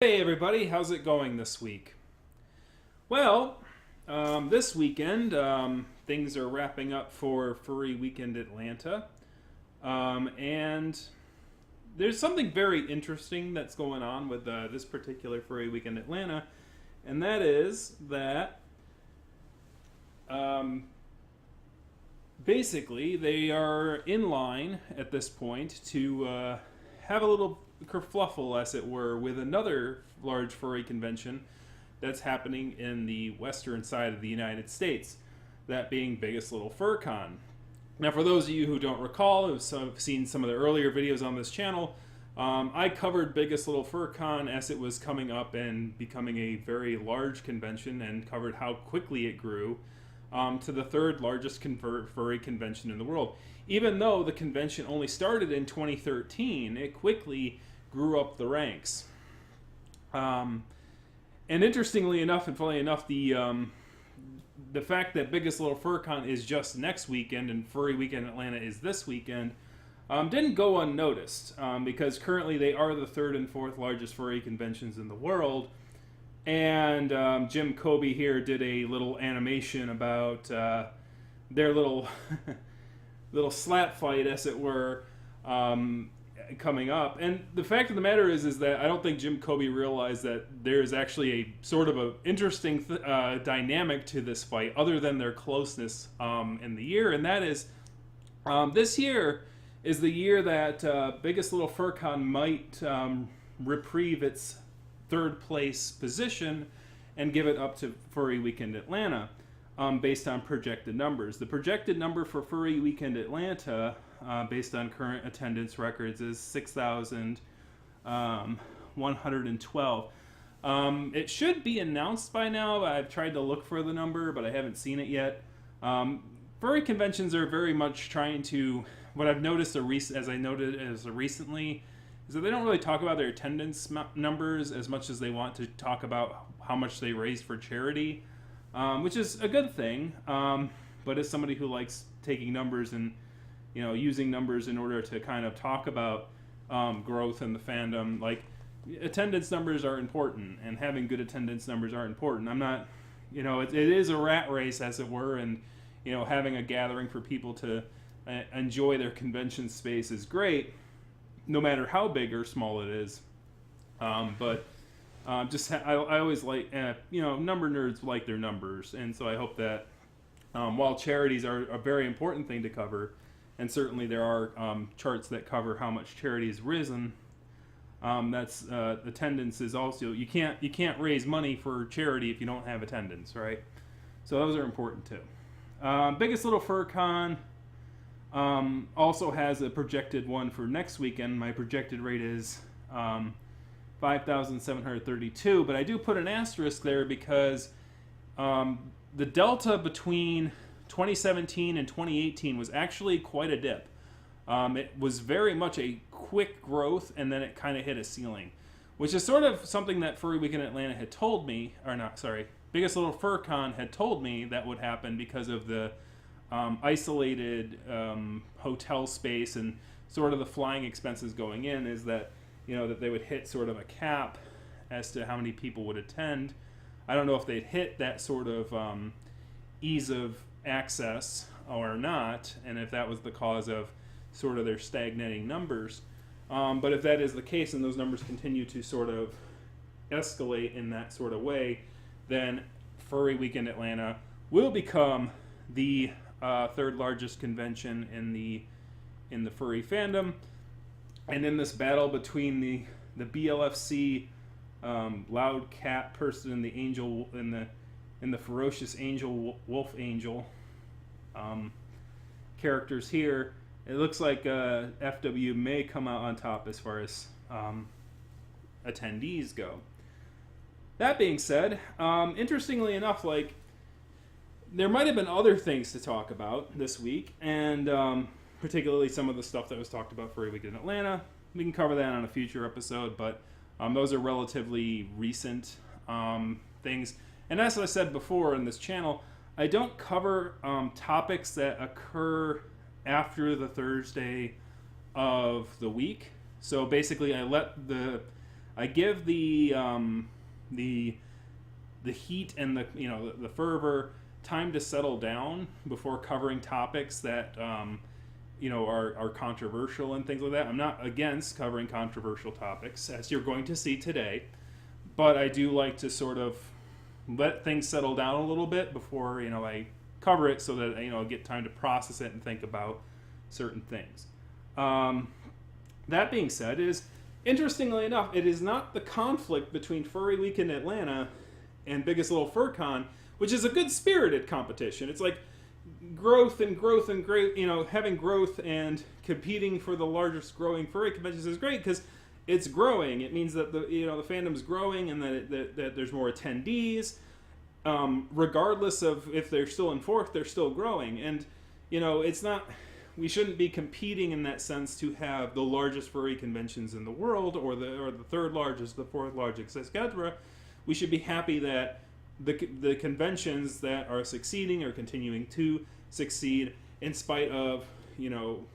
Hey everybody, how's it going this week? Well, this weekend, things are wrapping up for Furry Weekend Atlanta. And there's something very interesting that's going on with this particular Furry Weekend Atlanta, and that is that um, basically they are in line at this point to have a little kerfluffle, as it were, with another large furry convention that's happening in the western side of the United States, that being Biggest Little Fur Con. Now, for those of you who don't recall, who've seen some of the earlier videos on this channel, I covered Biggest Little Fur Con as it was coming up and becoming a very large convention, and covered how quickly it grew to the third largest furry convention in the world. Even though the convention only started in 2013, it quickly grew up the ranks. And interestingly enough, and funny enough, the fact that Biggest Little Fur Con is just next weekend and Furry Weekend Atlanta is this weekend didn't go unnoticed, because currently they are the third and fourth largest furry conventions in the world. And Jim Kobe here did a little animation about their little little slap fight, as it were, coming up. And the fact of the matter is that I don't think Jim Kobe realized that there's actually a sort of a interesting dynamic to this fight, other than their closeness in the year. And that is, this year is the year that Biggest Little Fur Con might reprieve its third place position and give it up to Furry Weekend Atlanta, based on projected numbers. The projected number for Furry Weekend Atlanta, based on current attendance records, is 6,112. It should be announced by now. I've tried to look for the number, but I haven't seen it yet. Furry conventions are very much trying to, what I've noticed as I noted as recently, is that they don't really talk about their attendance numbers as much as they want to talk about how much they raise for charity, which is a good thing. But as somebody who likes taking numbers and using numbers in order to kind of talk about growth in the fandom, like, attendance numbers are important, and having good attendance numbers are important. I'm not, it is a rat race, as it were, and having a gathering for people to enjoy their convention space is great, no matter how big or small it is. But I always like, number nerds like their numbers. And so I hope that while charities are a very important thing to cover, and certainly there are charts that cover how much charity has risen, that's attendance is also, you can't raise money for charity if you don't have attendance, right? So those are important too. Biggest Little Fur Con also has a projected one for next weekend. My projected rate is 5,732, but I do put an asterisk there because the delta between 2017 and 2018 was actually quite a dip. It was very much a quick growth, and then it kind of hit a ceiling, which is sort of something that Furry Weekend Atlanta had told me, or not, sorry, Biggest Little Fur Con had told me that would happen because of the isolated hotel space and sort of the flying expenses going in, is that that they would hit sort of a cap as to how many people would attend. I don't know if they'd hit that sort of ease of access or not, and if that was the cause of sort of their stagnating numbers. But if that is the case, and those numbers continue to sort of escalate in that sort of way, then Furry Weekend Atlanta will become the third largest convention in the furry fandom. And in this battle between the BLFC loud cat person and the angel and the ferocious angel wolf angel characters here, it looks like FW may come out on top as far as attendees go. That being said, interestingly enough, like, there might have been other things to talk about this week, and particularly some of the stuff that was talked about for a week in Atlanta. We can cover that on a future episode, but those are relatively recent things. And as I said before in this channel, I don't cover topics that occur after the Thursday of the week. So basically, I I give the heat and the fervor time to settle down before covering topics that are controversial and things like that. I'm not against covering controversial topics, as you're going to see today, but I do like to sort of let things settle down a little bit before I cover it, so that I get time to process it and think about certain things. That being said, interestingly enough, it is not the conflict between Furry Week in Atlanta and Biggest Little Fur Con, which is a good spirited competition. It's like growth and great, having growth and competing for the largest growing furry conventions is great because it's growing. It means that the fandom's growing and that there's more attendees. Regardless of if they're still in fourth, they're still growing. And it's not. We shouldn't be competing in that sense to have the largest furry conventions in the world, or the third largest, the fourth largest, etc. We should be happy that the conventions that are succeeding are continuing to succeed in spite of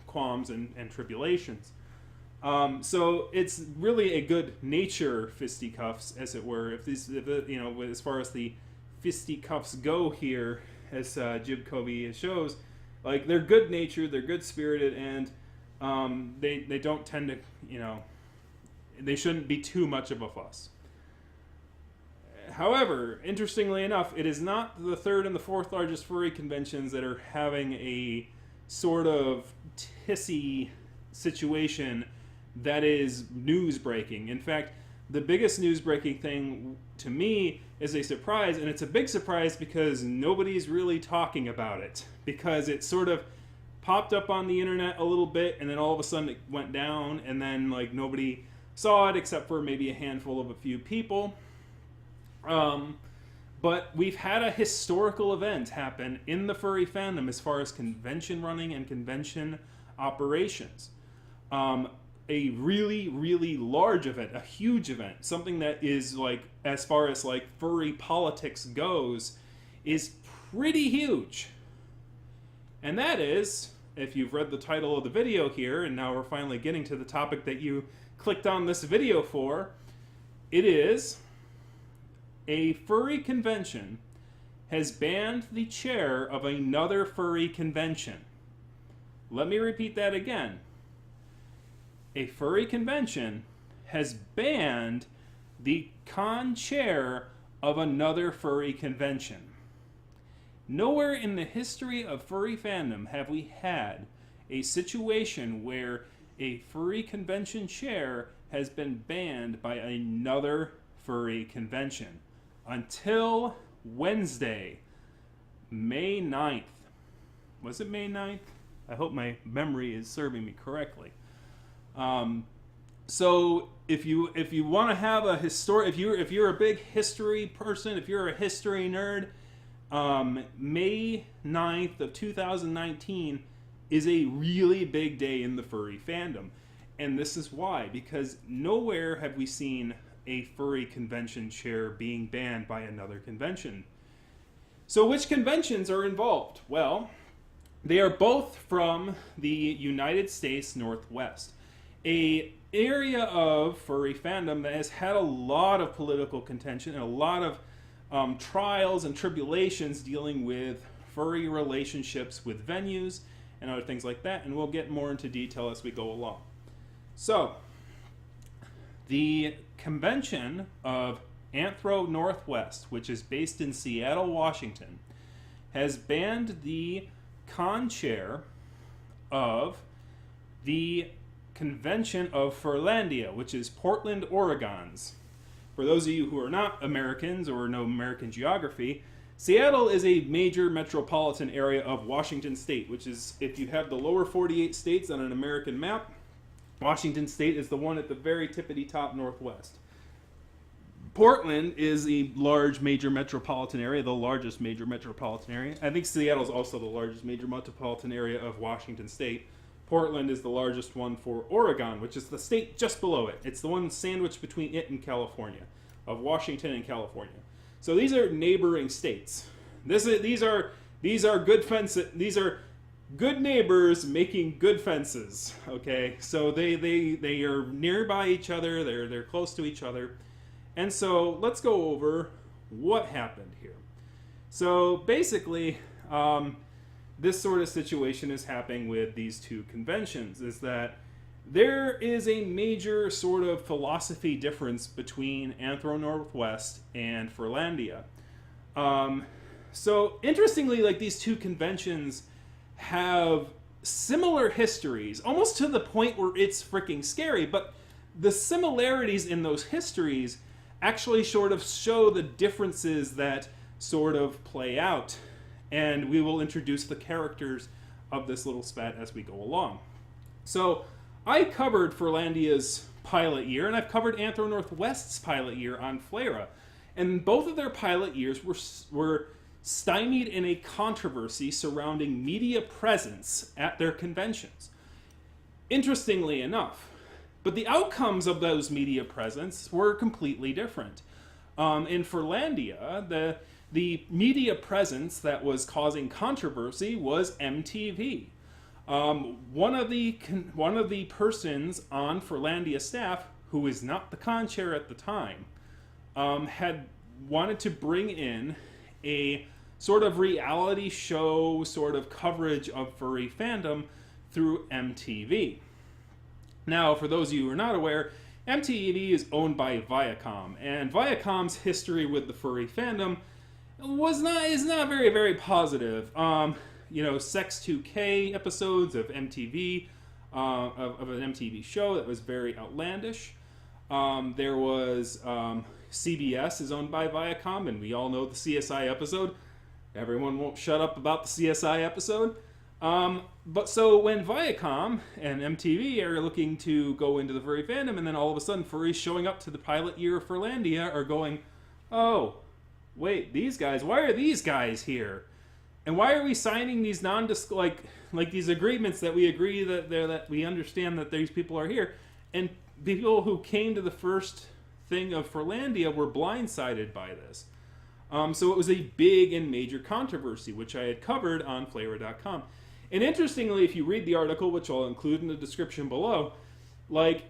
qualms and tribulations. So it's really a good nature fisticuffs, as it were. As far as the fisticuffs go here, as Jib Kobe shows, like they're good natured, they're good spirited, and they don't tend to they shouldn't be too much of a fuss. However, interestingly enough, it is not the third and the fourth largest furry conventions that are having a sort of tissy situation that is news breaking. In fact, the biggest news breaking thing to me is a surprise, and it's a big surprise because nobody's really talking about it, because it sort of popped up on the internet a little bit, and then all of a sudden it went down, and then nobody saw it except for maybe a handful of a few people. But we've had a historical event happen in the furry fandom as far as convention running and convention operations. A really, really large event, a huge event, something that is as far as furry politics goes, is pretty huge. And that is, if you've read the title of the video here, and now we're finally getting to the topic that you clicked on this video for, it is: a furry convention has banned the chair of another furry convention. Let me repeat that again. A furry convention has banned the con chair of another furry convention. Nowhere in the history of furry fandom have we had a situation where a furry convention chair has been banned by another furry convention. Until Wednesday, May 9th. Was it May 9th? I hope my memory is serving me correctly. So if you want to have a if you're a big history person, if you're a history nerd, May 9th of 2019 is a really big day in the furry fandom. And this is why, because nowhere have we seen a furry convention chair being banned by another convention. So which conventions are involved? Well, they are both from the United States Northwest, an area of furry fandom that has had a lot of political contention and a lot of trials and tribulations dealing with furry relationships with venues and other things like that, and we'll get more into detail as we go along. So, the convention of Anthro Northwest, which is based in Seattle, Washington, has banned the con chair of the convention of Furlandia, which is Portland, Oregon's. For those of you who are not Americans or know American geography, Seattle is a major metropolitan area of Washington State, which is, if you have the lower 48 states on an American map, Washington State is the one at the very tippity top northwest. Portland is a large major metropolitan area, the largest major metropolitan area. I think Seattle is also the largest major metropolitan area of Washington State. Portland is the largest one for Oregon, which is the state just below it. It's the one sandwiched between it and California, of Washington and California. So these are neighboring states. These are good fences. These are good neighbors making good fences. Okay, so they are nearby each other. They're close to each other, and so let's go over what happened here. So basically, this sort of situation is happening with these two conventions. Is that there is a major sort of philosophy difference between Anthro Northwest and Furlandia. So interestingly, like these two conventions have similar histories, almost to the point where it's freaking scary, but the similarities in those histories actually sort of show the differences that sort of play out. And we will introduce the characters of this little spat as we go along. So I covered Furlandia's pilot year, and I've covered Anthro Northwest's pilot year on Flera. And both of their pilot years were stymied in a controversy surrounding media presence at their conventions. Interestingly enough, but the outcomes of those media presence were completely different. In Furlandia, the media presence that was causing controversy was MTV. One of the persons on Furlandia staff, who was not the con chair at the time, had wanted to bring in a sort of reality show sort of coverage of furry fandom through MTV. Now, for those of you who are not aware, MTV is owned by Viacom, and Viacom's history with the furry fandom is not very, very positive. Sex 2K episodes of MTV, of an MTV show that was very outlandish. There was CBS is owned by Viacom, and we all know the CSI episode. Everyone won't shut up about the CSI episode. But so when Viacom and MTV are looking to go into the furry fandom, and then all of a sudden furries showing up to the pilot year of Furlandia are going, oh, wait, these guys, why are these guys here? And why are we signing these like these agreements that we agree that we understand that these people are here? And people who came to the first thing of Furlandia were blindsided by this. So it was a big and major controversy, which I had covered on Flera.com. And interestingly, if you read the article, which I'll include in the description below, like,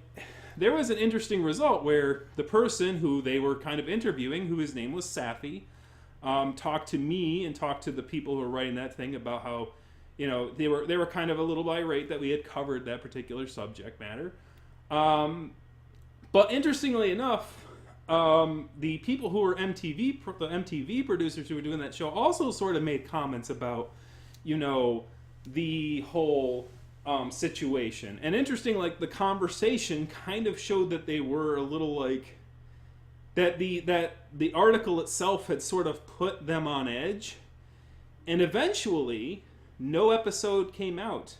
there was an interesting result where the person who they were kind of interviewing, who his name was Safi, talked to me and talked to the people who were writing that thing about how, they were kind of a little irate that we had covered that particular subject matter. But interestingly enough, the people who were the MTV producers who were doing that show also sort of made comments about, the whole situation. And interesting, like, the conversation kind of showed that they were a little like that the article itself had sort of put them on edge, and eventually no episode came out.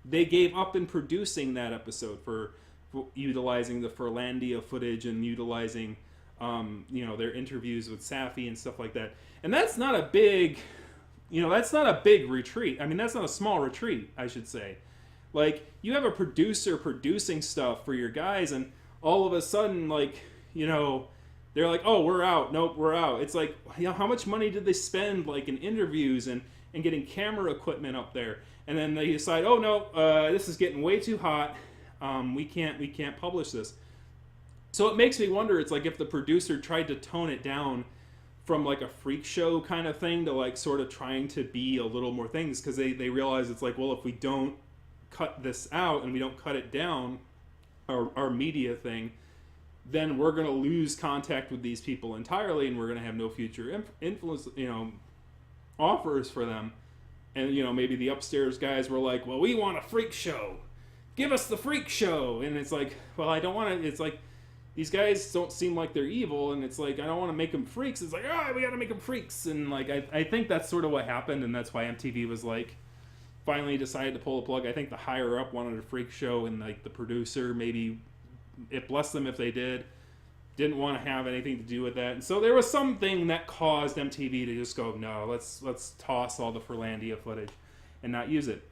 They gave up in producing that episode for utilizing the Furlandia footage and utilizing their interviews with Safi and stuff like that. And that's not a big retreat. I mean, that's not a small retreat, I should say. Like, you have a producer producing stuff for your guys, and all of a sudden, like, they're like, oh, we're out. Nope, we're out. It's like, how much money did they spend, like, in interviews and getting camera equipment up there? And then they decide, oh, no, this is getting way too hot. We can't publish this. So it makes me wonder, it's like if the producer tried to tone it down from like a freak show kind of thing to like sort of trying to be a little more things, because they realize it's like, well, if we don't cut this out and we don't cut it down, our media thing, then we're going to lose contact with these people entirely, and we're going to have no future influence, offers for them. And, maybe the upstairs guys were like, well, we want a freak show. Give us the freak show. And it's like, well, I don't want to, it's like, these guys don't seem like they're evil, and it's like, I don't want to make them freaks. It's like, we got to make them freaks. And like, I think that's sort of what happened, and that's why MTV was like, finally decided to pull the plug. I think the higher up wanted a freak show, and like the producer, maybe it blessed them if they didn't want to have anything to do with that. And so there was something that caused MTV to just go, no, let's toss all the Furlandia footage and not use it.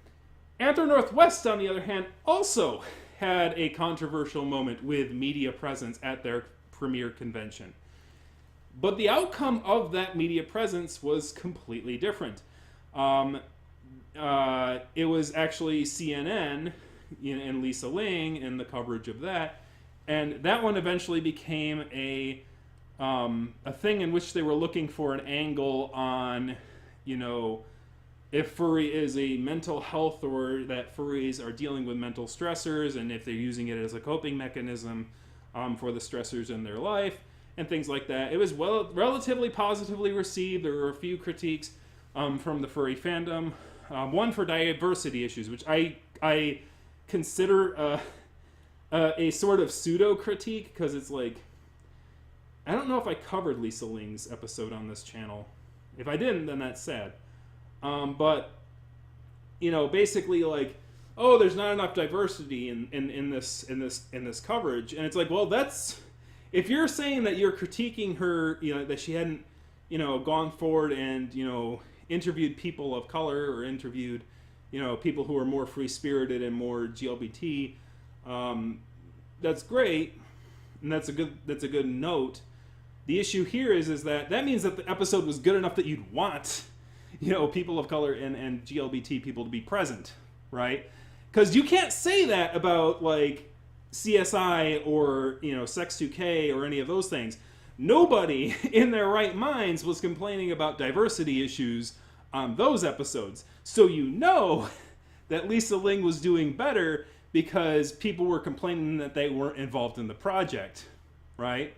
Anthro Northwest, on the other hand, also had a controversial moment with media presence at their premiere convention. But the outcome of that media presence was completely different. it was actually CNN and Lisa Ling and the coverage of that, and that one eventually became a thing in which they were looking for an angle on, if furry is a mental health, or that furries are dealing with mental stressors, and if they're using it as a coping mechanism for the stressors in their life and things like that. It was relatively positively received. There were a few critiques from the furry fandom. One for diversity issues, which I consider a sort of pseudo critique, because it's like, I don't know if I covered Lisa Ling's episode on this channel. If I didn't, then that's sad. But basically like, oh, there's not enough diversity in this coverage, and it's like, well, that's, if you're saying that you're critiquing her, that she hadn't, gone forward and interviewed people of color, or interviewed, people who are more free spirited and more GLBT, that's great, and that's a good note. The issue here is that means that the episode was good enough that you'd want, people of color and GLBT people to be present, right? Because you can't say that about like CSI or Sex 2K or any of those things. Nobody in their right minds was complaining about diversity issues on those episodes. So that Lisa Ling was doing better because people were complaining that they weren't involved in the project, right?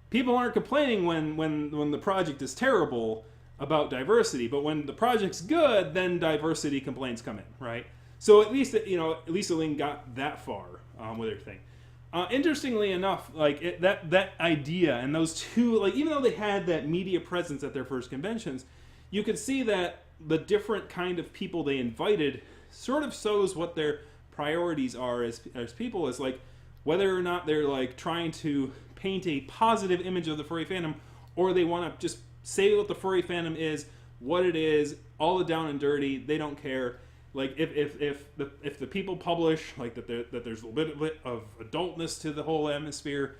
People aren't complaining when the project is terrible about diversity, but when the project's good, then diversity complaints come in, right? So at least Lisa Ling got that far with her thing. Interestingly enough, like that idea and those two, like, even though they had that media presence at their first conventions, you could see that the different kind of people they invited sort of shows what their priorities are as people, is like whether or not they're like trying to paint a positive image of the furry fandom, or they want to just say what the furry fandom is, what it is, all the down and dirty. They don't care. Like if the people publish like that there's a little bit of adultness to the whole atmosphere,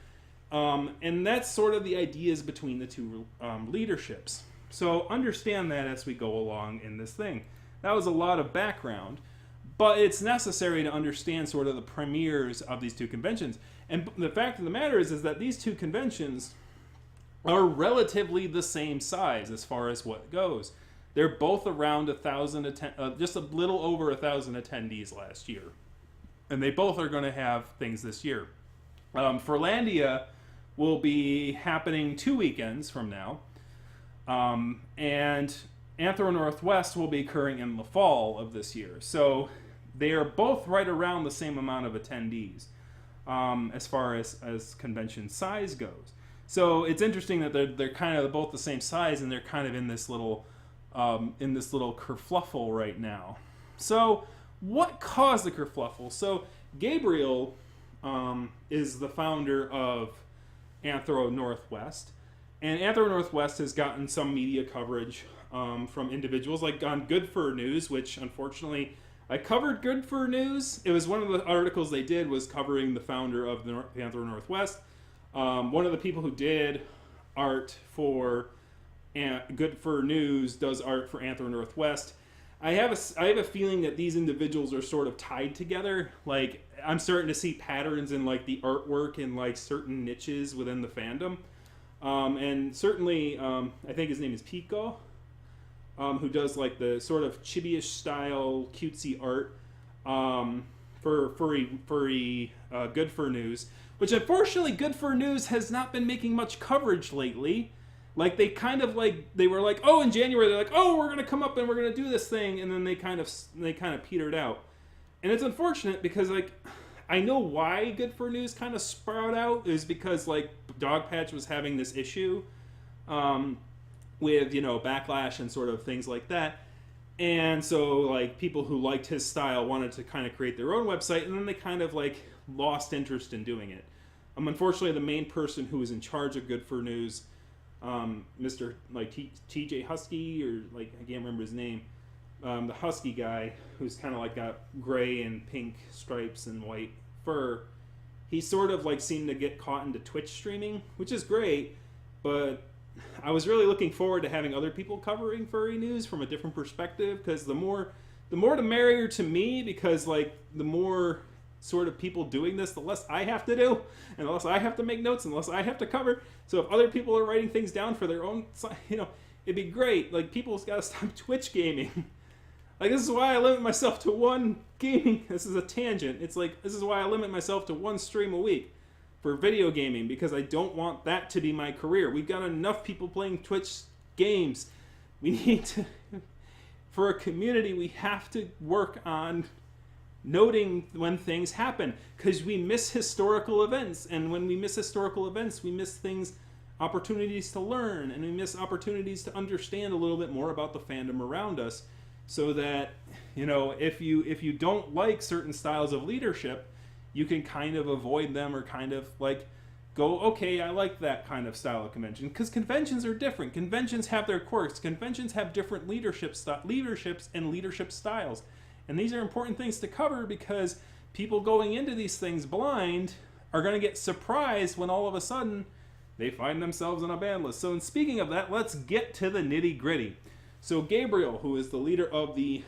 and that's sort of the ideas between the two leaderships. So understand that as we go along in this thing. That was a lot of background, but it's necessary to understand sort of the premieres of these two conventions. And the fact of the matter is that these two conventions are relatively the same size as far as what goes. They're both around 1,000, just a little over 1,000 attendees last year. And they both are going to have things this year. Furlandia will be happening 2 weekends from now. And Anthro Northwest will be occurring in the fall of this year. So they are both right around the same amount of attendees as far as convention size goes. So it's interesting that they're kind of both the same size, and they're kind of in this little kerfluffle right now. So what caused the kerfluffle? So Gabriel is the founder of Anthro Northwest, and Anthro Northwest has gotten some media coverage from individuals, like on Good Fur News, which unfortunately I covered Good Fur News. It was one of the articles they did was covering the founder of the Anthro Northwest. One of the people who did art for Good Fur News does art for Anthro Northwest. I have a feeling that these individuals are sort of tied together. Like, I'm starting to see patterns in like the artwork in like certain niches within the fandom. And certainly, I think his name is Pico, who does like the sort of chibi-ish style cutesy art for furry Good Fur News, which unfortunately Good Fur News has not been making much coverage lately. Like they kind of like, they were like, oh, in January they're like, oh, we're gonna come up and we're gonna do this thing, and then they kind of petered out, and it's unfortunate because like I know why Good Fur News kind of sprout out is because like Dogpatch was having this issue with backlash and sort of things like that, and so like people who liked his style wanted to kind of create their own website, and then they kind of like lost interest in doing it. Unfortunately, the main person who was in charge of Good Fur News, Mr. like TJ Husky, or like I can't remember his name, the Husky guy who's kind of like got gray and pink stripes and white fur, he sort of like seemed to get caught into Twitch streaming, which is great, but I was really looking forward to having other people covering furry news from a different perspective, because the more the merrier to me, because like the more sort of people doing this, the less I have to do, and the less I have to make notes, and the less I have to cover. So if other people are writing things down for their own, it'd be great. Like, people's got to stop Twitch gaming. Like, this is why I limit myself to one gaming. This is a tangent. It's like, this is why I limit myself to one stream a week for video gaming, because I don't want that to be my career. We've got enough people playing Twitch games. We need to, for a community, we have to work on noting when things happen, because we miss historical events, and when we miss historical events, we miss things, opportunities to learn, and we miss opportunities to understand a little bit more about the fandom around us, so that, if you don't like certain styles of leadership, you can kind of avoid them, or kind of like go, okay, I like that kind of style of convention, because conventions are different. Conventions have their quirks. Conventions have different leaderships and leadership styles. And these are important things to cover, because people going into these things blind are going to get surprised when all of a sudden they find themselves on a ban list. So, in speaking of that, let's get to the nitty gritty. So Gabriel, who is the leader of the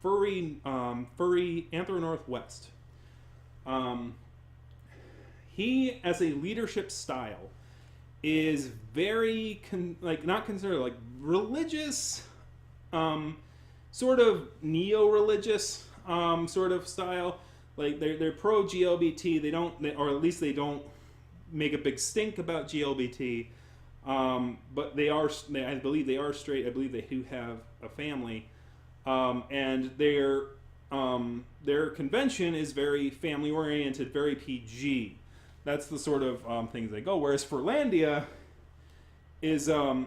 Furry Anthro Northwest, he, as a leadership style, is very not considered like religious, sort of neo-religious sort of style. Like, they're pro GLBT. They don't, or at least they don't make a big stink about GLBT. But I believe they are straight. I believe they do have a family, and their convention is very family oriented, very PG. That's the sort of things they go. Whereas Furlandia is a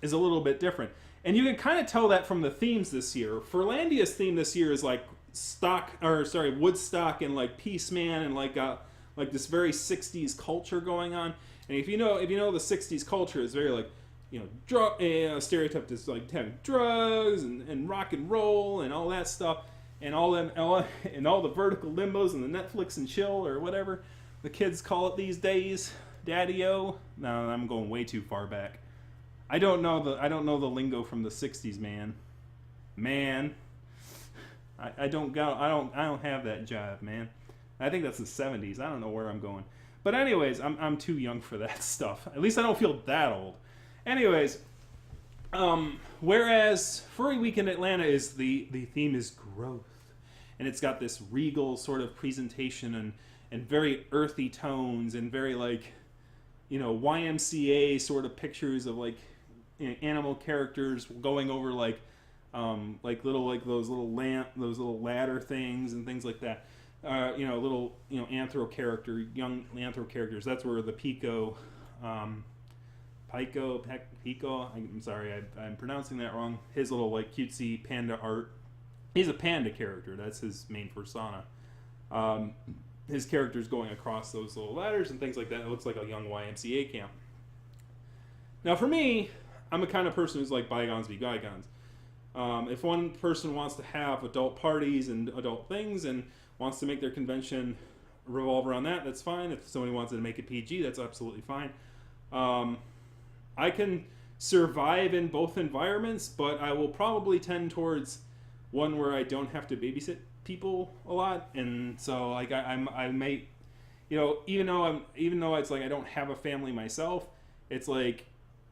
little bit different. And you can kind of tell that from the themes this year. Furlandia's theme this year is like Woodstock and like Peace Man, and like this very 60s culture going on. And if you know the 60s culture is very like, stereotyped as like having drugs and rock and roll and all that stuff, and all the vertical limbos and the Netflix and chill, or whatever the kids call it these days, Daddy-O. No, I'm going way too far back. I don't know the lingo from the 60s, man. I don't have that jive, man. I think that's the 70s. I don't know where I'm going. But anyways, I'm too young for that stuff. At least I don't feel that old. Anyways, whereas Furry Week in Atlanta is the theme is growth, and it's got this regal sort of presentation and very earthy tones, and very like, YMCA sort of pictures of like, animal characters going over like those little ladder things and things like that. Little young anthro characters. That's where the Pico, I'm sorry, I'm pronouncing that wrong. His little like cutesy panda art. He's a panda character. That's his main persona. His character's going across those little ladders and things like that. It looks like a young YMCA camp. Now, for me, I'm the kind of person who's like bygones be bygones. If one person wants to have adult parties and adult things and wants to make their convention revolve around that, that's fine. If somebody wants to make it PG, that's absolutely fine. I can survive in both environments, but I will probably tend towards one where I don't have to babysit people a lot, and so like I may, even though it's like I don't have a family myself, it's like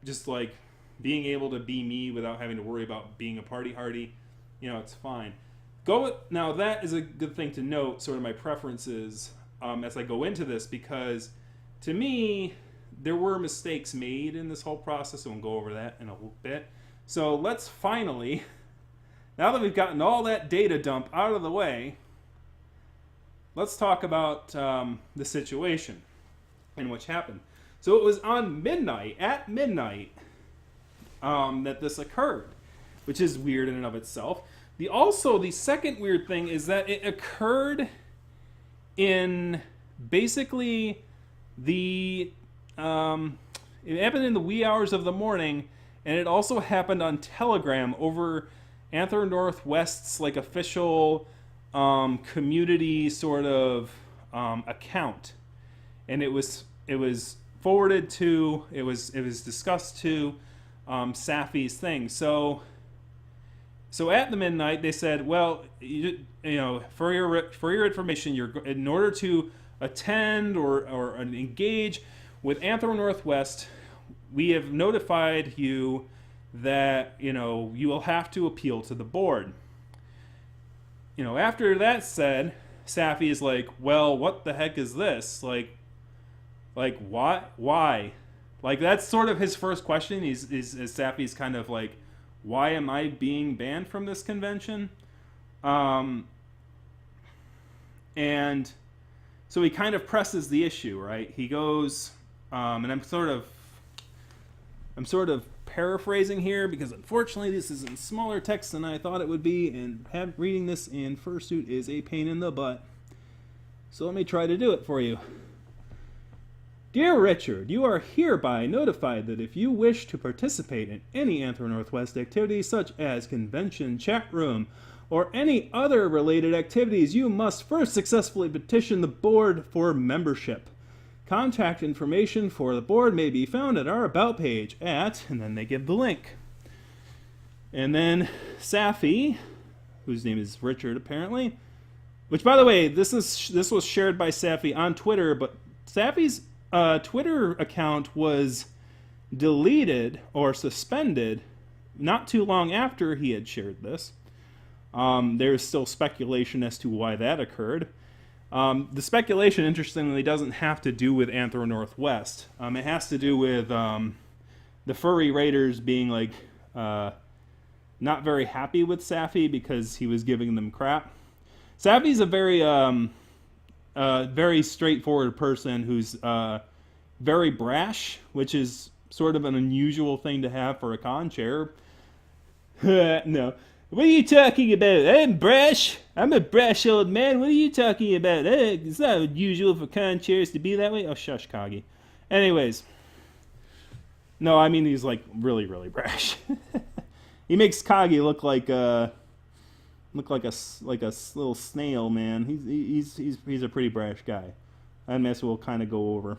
just like being able to be me without having to worry about being a party hardy, it's fine. Now that is a good thing to note, sort of my preferences as I go into this, because to me there were mistakes made in this whole process, and we'll go over that in a little bit. So let's finally, now that we've gotten all that data dump out of the way, let's talk about the situation and what's happened. So it was at midnight, that this occurred, which is weird in and of itself. The second weird thing is that it occurred in basically it happened in the wee hours of the morning, and it also happened on Telegram over Anthro Northwest's like official community sort of account, and it was forwarded to, it was discussed to Safi's thing. So at the midnight, they said, well, you know, for your information, in order to attend or engage with Anthro Northwest, we have notified you that, you know, you will have to appeal to the board. You know, after that said, Safi is like, well, what the heck is this? Like what? Why? Like, that's sort of his first question. Is Safi's kind of like, why am I being banned from this convention? And so he kind of presses the issue, right? He goes, and I'm sort of paraphrasing here because unfortunately this is in smaller text than I thought it would be, and reading this in fursuit is a pain in the butt. So let me try to do it for you. Dear Richard, you are hereby notified that if you wish to participate in any Anthro Northwest activity such as convention, chat room, or any other related activities, you must first successfully petition the board for membership. Contact information for the board may be found at our About page at, and then they give the link. And then Safi, whose name is Richard apparently, which, by the way, this was shared by Safi on Twitter, but Safi's Twitter account was deleted or suspended not too long after he had shared this. There's still speculation as to why that occurred. The speculation, interestingly, doesn't have to do with Anthro Northwest. It has to do with the furry raiders being like not very happy with Safi because he was giving them crap. Safi's a very straightforward person who's very brash, which is sort of an unusual thing to have for a con chair. No. What are you talking about? I'm brash. I'm a brash old man. What are you talking about? It's not unusual for con chairs to be that way. Oh, shush, Kagi. Anyways. No, I mean he's like really, really brash. He makes Kagi look like a little snail, man. He's a pretty brash guy. And this we'll kind of go over.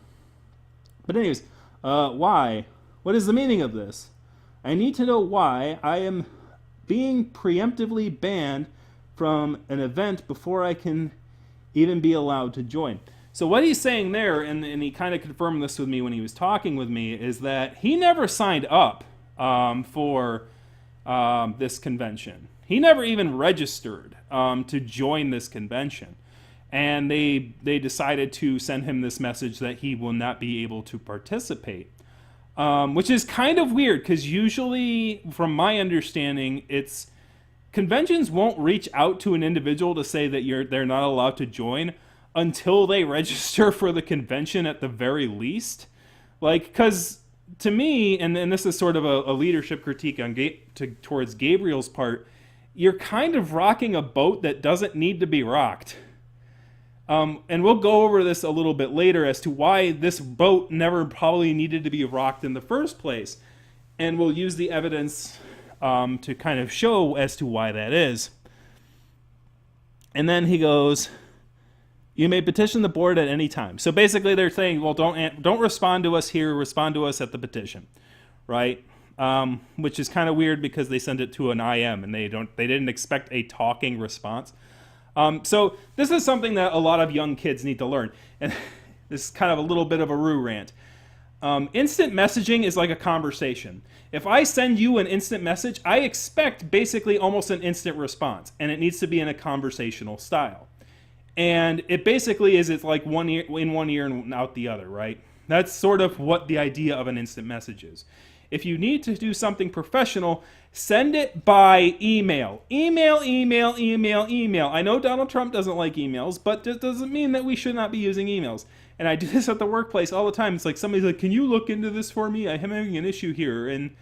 But anyways, why? What is the meaning of this? I need to know why I am being preemptively banned from an event before I can even be allowed to join. So what he's saying there, and he kind of confirmed this with me when he was talking with me, is that he never signed up for this convention. He never even registered to join this convention. And they decided to send him this message that he will not be able to participate. Which is kind of weird, because usually, from my understanding, conventions won't reach out to an individual to say that they're not allowed to join until they register for the convention at the very least. Like, because to me, and this is sort of a leadership critique towards Gabriel's part, you're kind of rocking a boat that doesn't need to be rocked. And we'll go over this a little bit later as to why this boat never probably needed to be rocked in the first place. And we'll use the evidence to kind of show as to why that is. And then he goes, you may petition the board at any time. So basically they're saying, well, don't respond to us here, respond to us at the petition, right? Which is kind of weird because they send it to an IM and they didn't expect a talking response. So this is something that a lot of young kids need to learn. And this is kind of a little bit of a Roo rant. Instant messaging is like a conversation. If I send you an instant message, I expect basically almost an instant response. And it needs to be in a conversational style. And it basically is, it's like one ear, in one ear and out the other, right? That's sort of what the idea of an instant message is. If you need to do something professional, send it by email. Email. I know Donald Trump doesn't like emails, but that doesn't mean that we should not be using emails. And I do this at the workplace all the time. It's like somebody's like, can you look into this for me? I'm having an issue here. And,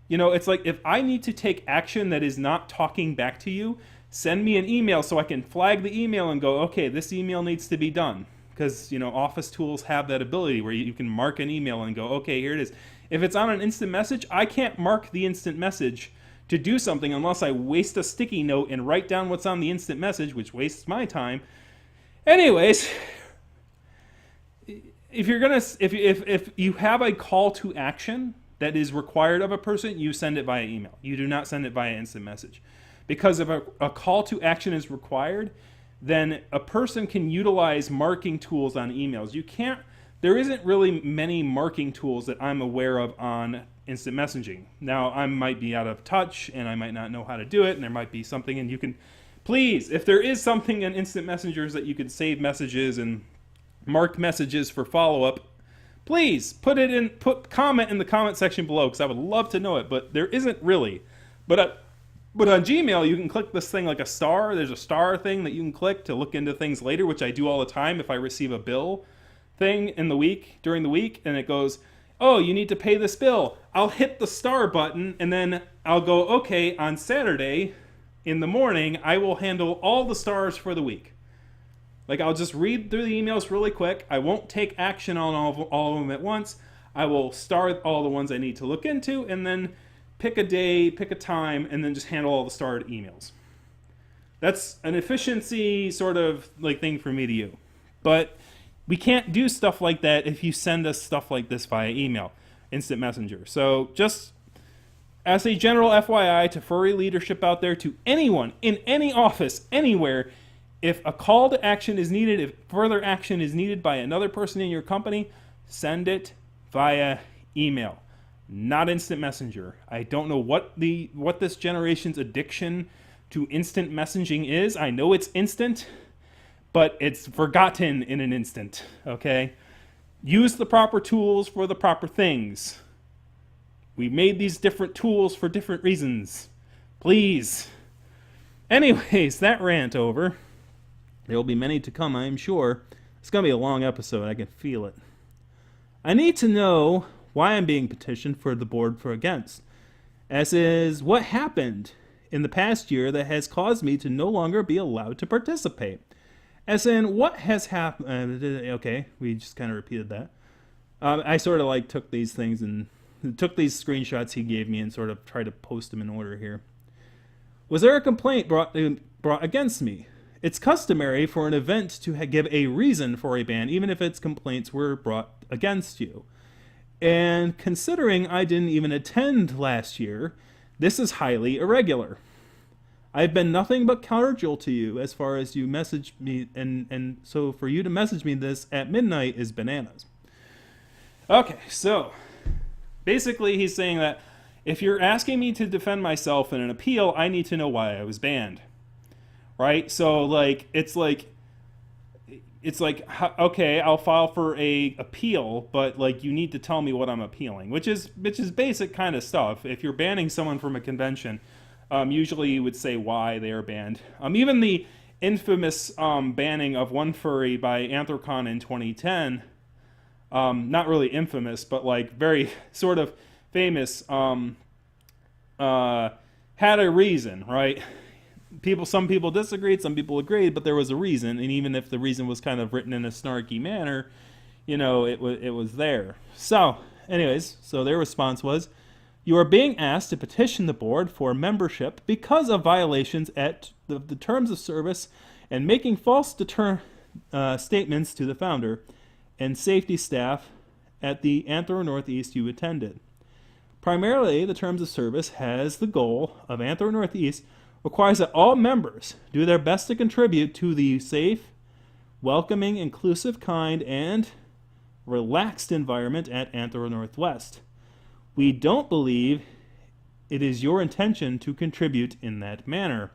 you know, it's like if I need to take action that is not talking back to you, send me an email so I can flag the email and go, okay, this email needs to be done. Because, you know, Office tools have that ability where you can mark an email and go, okay, here it is. If it's on an instant message, I can't mark the instant message to do something unless I waste a sticky note and write down what's on the instant message, which wastes my time. Anyways, if you're gonna if you have a call to action that is required of a person, you send it via email. You do not send it via instant message, because if a call to action is required, then a person can utilize marking tools on emails. You can't. There isn't really many marking tools that I'm aware of on instant messaging. Now, I might be out of touch and I might not know how to do it, and there might be something, and you can, please, if there is something in instant messengers that you can save messages and mark messages for follow-up, please put comment in the comment section below, because I would love to know it, but there isn't really. But on Gmail, you can click this thing like a star. There's a star thing that you can click to look into things later, which I do all the time if I receive a bill thing during the week, and it goes, oh, you need to pay this bill. I'll hit the star button, and then I'll go, okay, on Saturday in the morning, I will handle all the stars for the week. Like, I'll just read through the emails really quick. I won't take action on all of them at once. I will star all the ones I need to look into, and then pick a day, pick a time, and then just handle all the starred emails. That's an efficiency sort of like thing for me to do. But we can't do stuff like that if you send us stuff like this via email, instant messenger. So just as a general FYI to furry leadership out there, to anyone in any office, anywhere, if a call to action is needed, if further action is needed by another person in your company, send it via email, not instant messenger. I don't know what this generation's addiction to instant messaging is. I know it's instant, but it's forgotten in an instant, okay? Use the proper tools for the proper things. We made these different tools for different reasons. Please. Anyways, that rant over. There will be many to come, I am sure. It's going to be a long episode. I can feel it. I need to know why I'm being petitioned for the board for against, as is what happened in the past year that has caused me to no longer be allowed to participate. As in, what has happened? Okay, we just kind of repeated that. I sort of like took these things and took these screenshots he gave me and sort of tried to post them in order here. Was there a complaint brought against me? It's customary for an event to give a reason for a ban, even if its complaints were brought against you. And considering I didn't even attend last year, this is highly irregular. I've been nothing but cordial to you as far as you message me, and so for you to message me this at midnight is bananas. Okay, so basically he's saying that if you're asking me to defend myself in an appeal, I need to know why I was banned. Right? So it's like okay, I'll file for a appeal, but like you need to tell me what I'm appealing, which is basic kind of stuff. If you're banning someone from a convention, usually you would say why they are banned. Even the infamous banning of one furry by Anthrocon in 2010, not really infamous, but like very sort of famous, had a reason, right? Some people disagreed, some people agreed, but there was a reason, and even if the reason was kind of written in a snarky manner, it was there. So, anyways, their response was, you are being asked to petition the board for membership because of violations at the terms of service and making false statements to the founder and safety staff at the Anthro Northeast you attended. Primarily, the terms of service has the goal of Anthro Northeast requires that all members do their best to contribute to the safe, welcoming, inclusive, kind, and relaxed environment at Anthro Northwest. We don't believe it is your intention to contribute in that manner.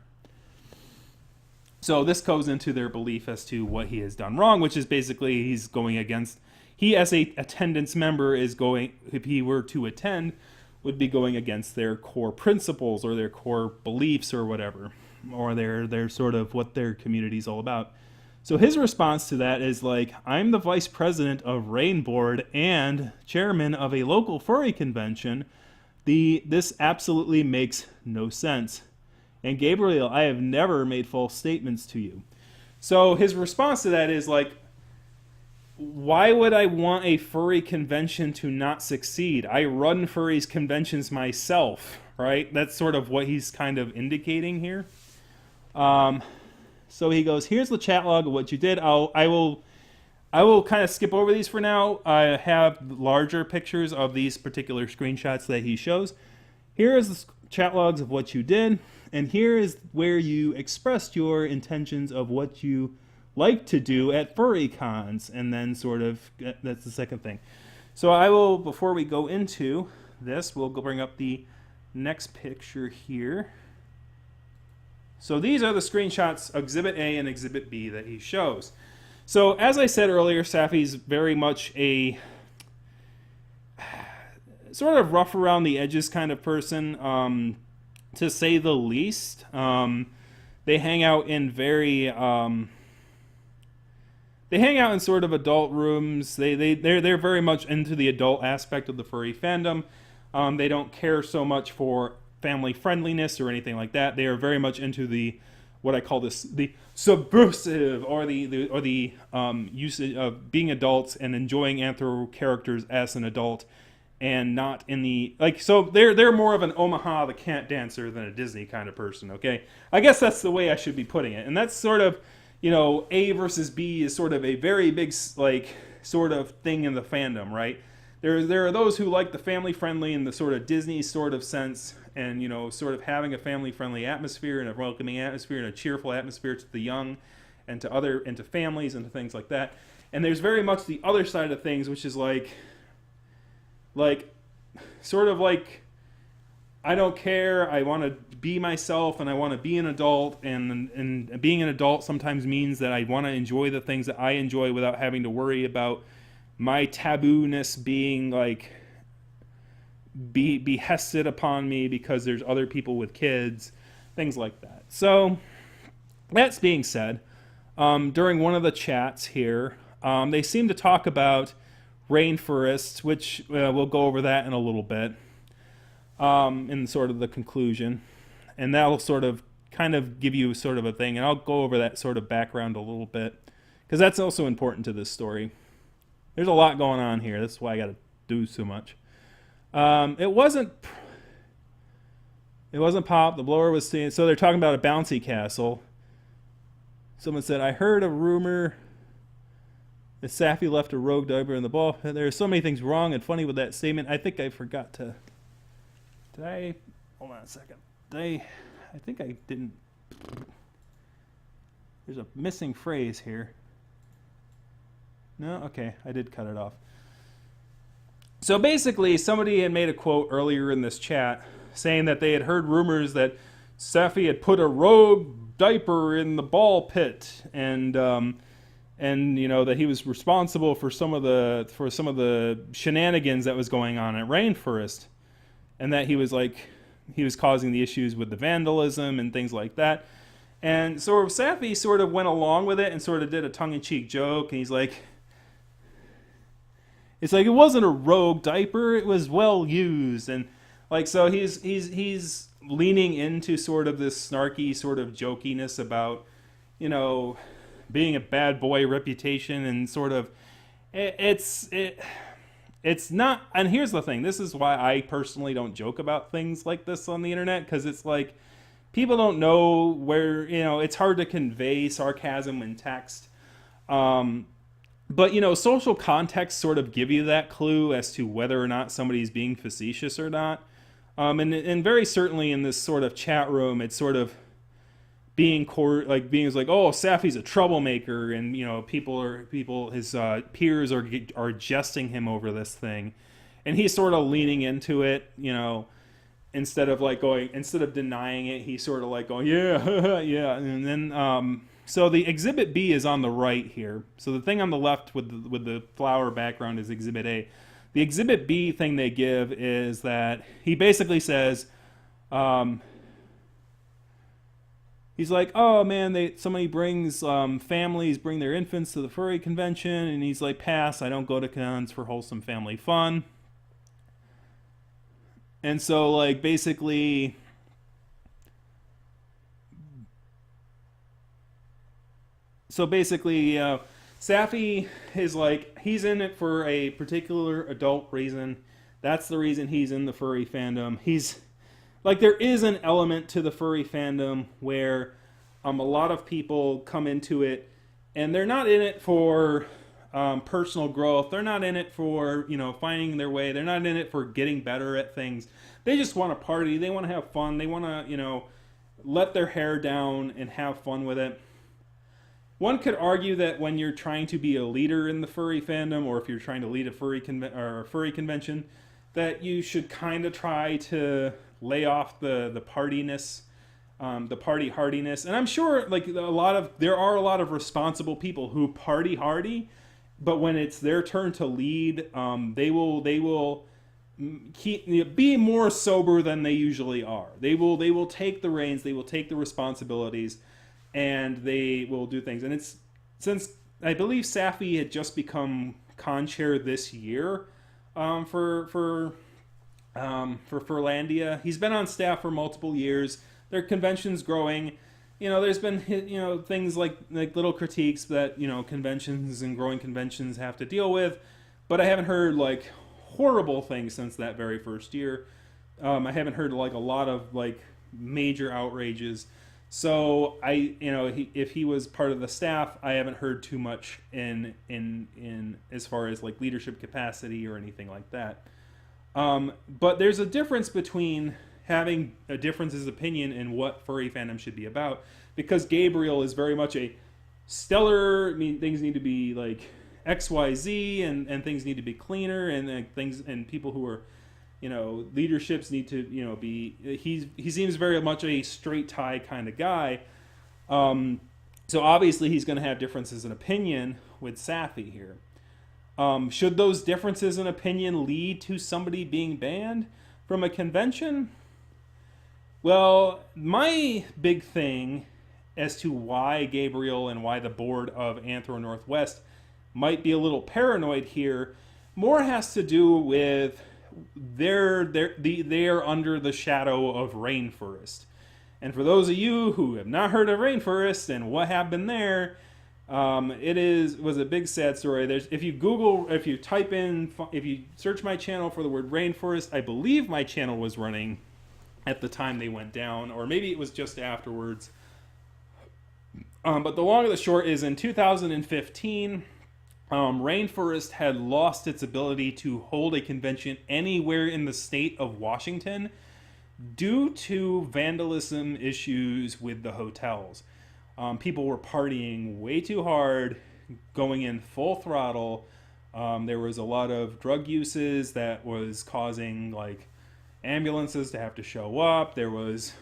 So this goes into their belief as to what he has done wrong, which is basically he's going against, he as a attendance member is going, if he were to attend, would be going against their core principles or their core beliefs or whatever, or their sort of what their community is all about. So his response to that is like, I'm the vice president of Rain Board and chairman of a local furry convention. This absolutely makes no sense. And Gabriel, I have never made false statements to you. So his response to that is like, why would I want a furry convention to not succeed? I run furries conventions myself, right? That's sort of what he's kind of indicating here. So he goes, here's the chat log of what you did. I will I will kind of skip over these for now. I have larger pictures of these particular screenshots that he shows. Here is the chat logs of what you did, and here is where you expressed your intentions of what you like to do at Furry Cons, and then sort of, that's the second thing. So I will, before we go into this, we'll go bring up the next picture here. So these are the screenshots, Exhibit A and Exhibit B, that he shows. So as I said earlier, Safi's very much a sort of rough around the edges kind of person, to say the least. They hang out in very they hang out in sort of adult rooms. They're very much into the adult aspect of the furry fandom. They don't care so much for family friendliness or anything like that. They are very much into the, what I call this, the subversive, or the usage of being adults and enjoying anthro characters as an adult, and not in the, like, so they're more of an Omaha the Cat Dancer than a Disney kind of person. Okay, I guess that's the way I should be putting it, and that's sort of, you know, A versus B is sort of a very big, like, sort of thing in the fandom, right? There are those who like the family friendly and the sort of Disney sort of sense, and, you know, sort of having a family friendly atmosphere and a welcoming atmosphere and a cheerful atmosphere to the young and to families and to things like that. And there's very much the other side of things, which is like sort of like, I don't care, I want to be myself and I want to be an adult, and being an adult sometimes means that I want to enjoy the things that I enjoy without having to worry about my taboo-ness being like behested upon me because there's other people with kids, things like that. So that's being said, during one of the chats here, they seem to talk about rainforests, which we'll go over that in a little bit, in sort of the conclusion, and that'll sort of kind of give you sort of a thing, and I'll go over that sort of background a little bit, because that's also important to this story. There's a lot going on here. That's why I got to do so much. It wasn't Pop. The blower was saying, so they're talking about a bouncy castle. Someone said, I heard a rumor that Safi left a rogue diaper in the ball. There are so many things wrong and funny with that statement. I think I forgot to. Did I? Hold on a second. I think I didn't. There's a missing phrase here. No? Okay, I did cut it off. So basically, somebody had made a quote earlier in this chat saying that they had heard rumors that Safi had put a rogue diaper in the ball pit, and you know, that he was responsible for some of the shenanigans that was going on at Rainforest, and that he was causing the issues with the vandalism and things like that. And so Safi sort of went along with it and sort of did a tongue-in-cheek joke, and he's like, it's like, it wasn't a rogue diaper, it was well used. And like, so he's leaning into sort of this snarky sort of jokiness about, you know, being a bad boy reputation, and sort of it's not. And here's the thing, this is why I personally don't joke about things like this on the internet, because it's like, people don't know where, you know, it's hard to convey sarcasm in text. But, you know, social context sort of give you that clue as to whether or not somebody's being facetious or not. And very certainly in this sort of chat room, it's sort of being like, oh, Safi's a troublemaker, and, you know, his peers are jesting him over this thing, and he's sort of leaning into it, you know, instead of denying it, he's sort of like going, yeah, yeah, and then so the Exhibit B is on the right here. So the thing on the left with the flower background is Exhibit A. The Exhibit B thing they give is that he basically says, he's like, oh man, somebody brings, families bring their infants to the furry convention, and he's like, pass, I don't go to cons for wholesome family fun. And so, like, basically, Safi is like, he's in it for a particular adult reason. That's the reason he's in the furry fandom. He's like, there is an element to the furry fandom where a lot of people come into it and they're not in it for personal growth. They're not in it for, finding their way. They're not in it for getting better at things. They just want to party. They want to have fun. They want to, let their hair down and have fun with it. One could argue that when you're trying to be a leader in the furry fandom, or if you're trying to lead a furry convention, that you should kind of try to lay off the partiness, the party hardiness. And I'm sure there are a lot of responsible people who party hardy, but when it's their turn to lead, they will be more sober than they usually are. They will take the reins, they will take the responsibilities, and they will do things. And it's since I believe Safi had just become con chair this year for Furlandia. He's been on staff for multiple years. Their convention's growing. There's been things like little critiques that conventions and growing conventions have to deal with, but I haven't heard horrible things since that very first year. I haven't heard a lot of major outrages. So if he was part of the staff, I haven't heard too much in as far as leadership capacity or anything like that. But there's a difference between having a difference of opinion in what furry fandom should be about, because Gabriel is very much a stellar. I mean, things need to be XYZ, and things need to be cleaner, and things and people who are leaderships need to be. He seems very much a straight tie kind of guy. So obviously he's going to have differences in opinion with Safi here. Should those differences in opinion lead to somebody being banned from a convention? Well, my big thing as to why Gabriel and why the board of Anthro Northwest might be a little paranoid here more has to do with they're under the shadow of Rainforest. And for those of you who have not heard of Rainforest and what happened there, it was a big sad story. If you search my channel for the word Rainforest, I believe my channel was running at the time they went down, or maybe it was just afterwards. But the long and the short is, in 2015, Rainforest had lost its ability to hold a convention anywhere in the state of Washington due to vandalism issues with the hotels. People were partying way too hard, going in full throttle. There was a lot of drug uses that was causing ambulances to have to show up. There was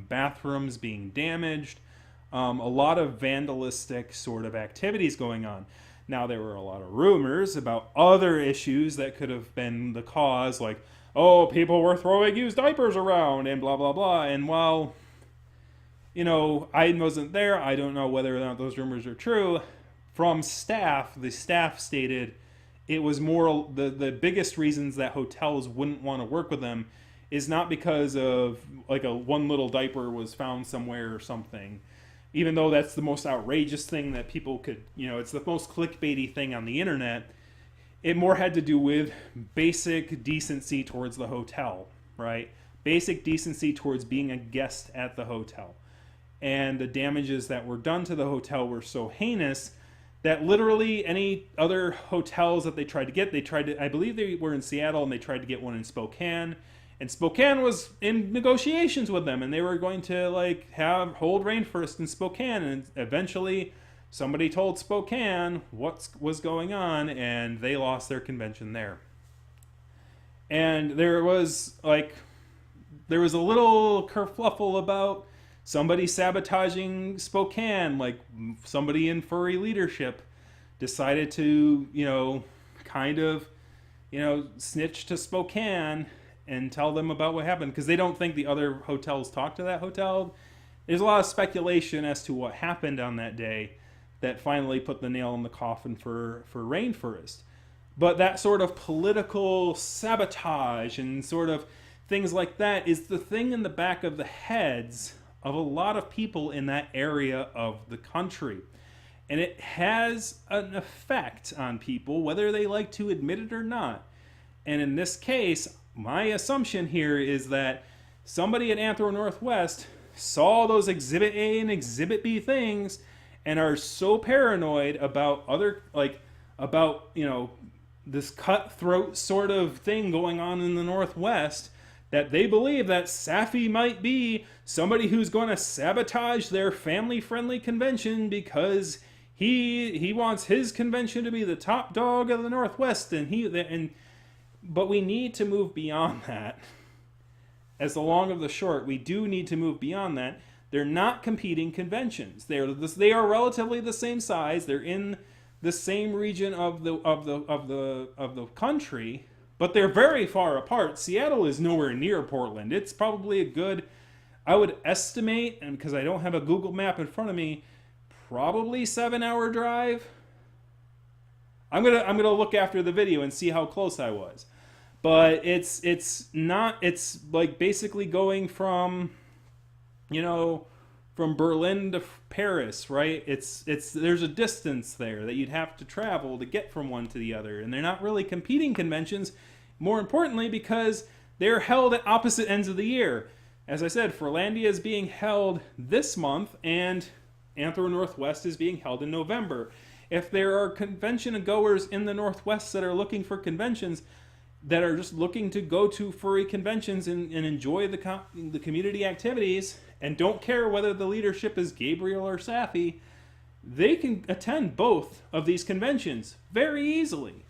bathrooms being damaged. A lot of vandalistic sort of activities going on. Now, there were a lot of rumors about other issues that could have been the cause, people were throwing used diapers around and blah, blah, blah. And while, I wasn't there, I don't know whether or not those rumors are true. From staff, the staff stated it was more the biggest reasons that hotels wouldn't want to work with them is not because of one little diaper was found somewhere or something. Even though that's the most outrageous thing that people could, it's the most clickbaity thing on the internet, it more had to do with basic decency towards the hotel, right? Basic decency towards being a guest at the hotel. And the damages that were done to the hotel were so heinous that literally any other hotels that they tried to, I believe they were in Seattle and they tried to get one in Spokane. And Spokane was in negotiations with them, and they were going to hold Rainforest in Spokane, and eventually somebody told Spokane what was going on, and they lost their convention there. And there was a little kerfluffle about somebody sabotaging Spokane, somebody in furry leadership decided to, snitch to Spokane and tell them about what happened, because they don't think the other hotels talked to that hotel. There's a lot of speculation as to what happened on that day that finally put the nail in the coffin for Rainforest. But that sort of political sabotage and sort of things like that is the thing in the back of the heads of a lot of people in that area of the country. And it has an effect on people, whether they like to admit it or not. And in this case, my assumption here is that somebody at Anthro Northwest saw those Exhibit A and Exhibit B things and are so paranoid about about, this cutthroat sort of thing going on in the Northwest, that they believe that Safi might be somebody who's going to sabotage their family-friendly convention because he wants his convention to be the top dog of the Northwest, but we need to move beyond that. As the long of the short, we do need to move beyond that. They're not competing conventions. They are relatively the same size. They're in the same region of the country, but they're very far apart. Seattle is nowhere near Portland. It's probably a good, I would estimate, and because I don't have a Google map in front of me, probably 7-hour drive. I'm gonna look after the video and see how close I was. But it's like basically going from Berlin to Paris, right? There's a distance there that you'd have to travel to get from one to the other, and they're not really competing conventions. More importantly, because they're held at opposite ends of the year. As I said, Furlandia is being held this month, and Anthro Northwest is being held in November. If there are convention goers in the Northwest that are looking for conventions, that are just looking to go to furry conventions and enjoy the community activities and don't care whether the leadership is Gabriel or Safi, they can attend both of these conventions very easily.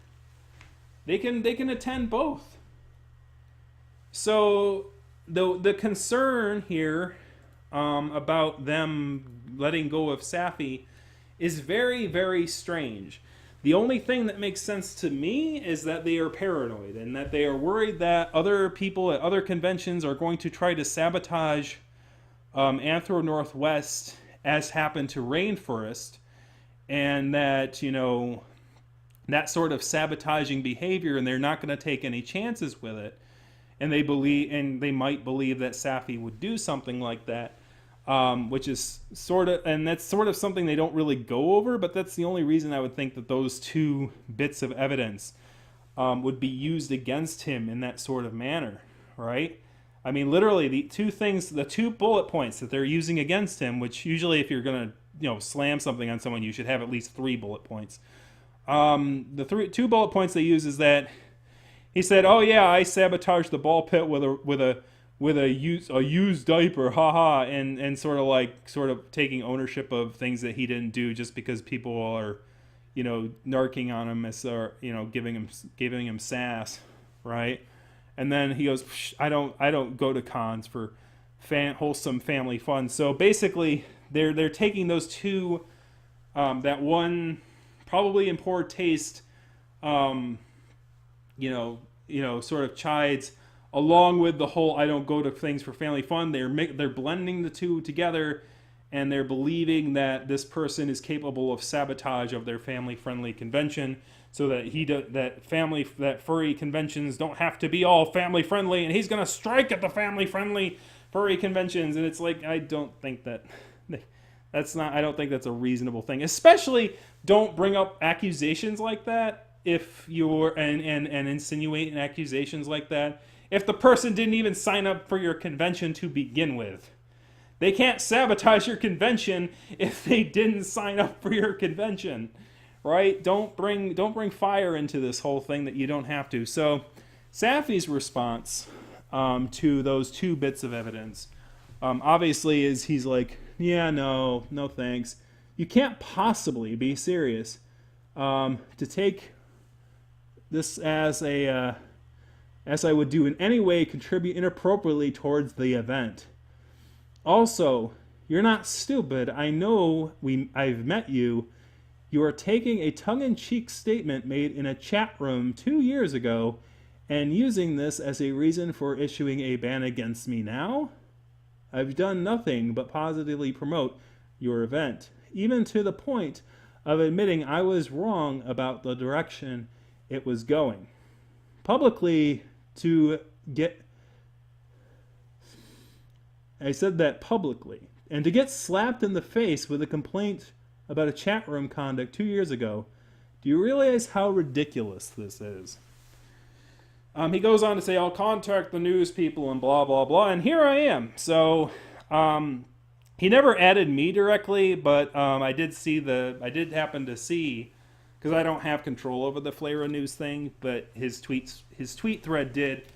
They can attend both. So the concern here about them letting go of Safi is very, very strange. The only thing that makes sense to me is that they are paranoid and that they are worried that other people at other conventions are going to try to sabotage Anthro Northwest, as happened to Rainforest, and that, that sort of sabotaging behavior, and they're not going to take any chances with it. And they might believe that Safi would do something like that. Which is that's sort of something they don't really go over, but that's the only reason I would think that those two bits of evidence would be used against him in that sort of manner, right? I mean, literally, the two bullet points that they're using against him, which usually if you're going to, slam something on someone, you should have at least 3 bullet points. The two bullet points they use is that he said, "Oh yeah, I sabotaged the ball pit with a used diaper, haha," and sort of taking ownership of things that he didn't do just because people are, narking on him or giving him sass, right? And then he goes, I don't go to cons for wholesome family fun. So basically, they're taking those two, that one probably in poor taste, sort of chides, along with the whole I don't go to things for family fun. They're blending the two together, and they're believing that this person is capable of sabotage of their family-friendly convention, so that that furry conventions don't have to be all family-friendly, and he's going to strike at the family-friendly furry conventions. And it's like, I don't think that's a reasonable thing. Especially, don't bring up accusations like that if you're and insinuate accusations like that if the person didn't even sign up for your convention to begin with. They can't sabotage your convention if they didn't sign up for your convention, right? Don't bring fire into this whole thing that you don't have to. So Safi's response to those two bits of evidence obviously is he's like, yeah, no thanks. You can't possibly be serious to take this as I would do in any way contribute inappropriately towards the event. Also, you're not stupid. I know I've met you. You are taking a tongue-in-cheek statement made in a chat room 2 years ago and using this as a reason for issuing a ban against me now? I've done nothing but positively promote your event, even to the point of admitting I was wrong about the direction it was going. I said that publicly. And to get slapped in the face with a complaint about a chat room conduct 2 years ago, do you realize how ridiculous this is? He goes on to say, I'll contact the news people and blah, blah, blah. And here I am. So he never added me directly, but I did happen to see, because I don't have control over the Flare News thing, but his tweet thread did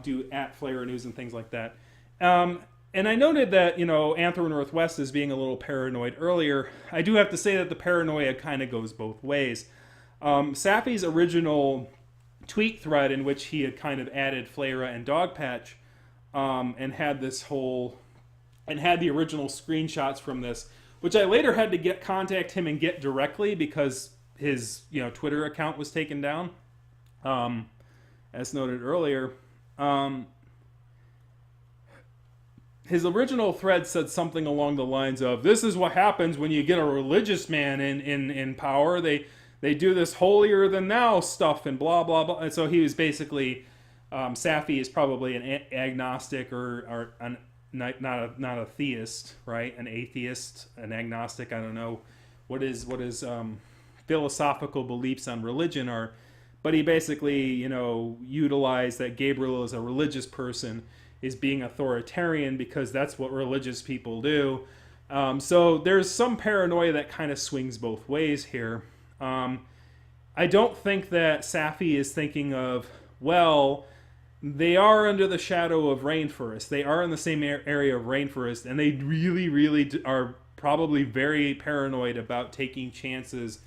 do at Flare News and things like that. And I noted that, Anthro Northwest is being a little paranoid earlier. I do have to say that the paranoia kind of goes both ways. Safi's original tweet thread, in which he had kind of added Flare and Dogpatch, and had the original screenshots from this, which I later had to contact him and get directly because his Twitter account was taken down, as noted earlier. His original thread said something along the lines of, "This is what happens when you get a religious man in power. They do this holier than thou stuff and blah blah blah." And so he was basically, Safi is probably an agnostic or not a theist, right? An atheist, an agnostic. I don't know what his philosophical beliefs on religion are, but he basically utilized that Gabriel is a religious person, is being authoritarian because that's what religious people do. So there's some paranoia that kind of swings both ways here. I don't think that Safi is thinking of, well, they are under the shadow of rainforest. They are in the same area of rainforest, and they really, really are probably very paranoid about taking chances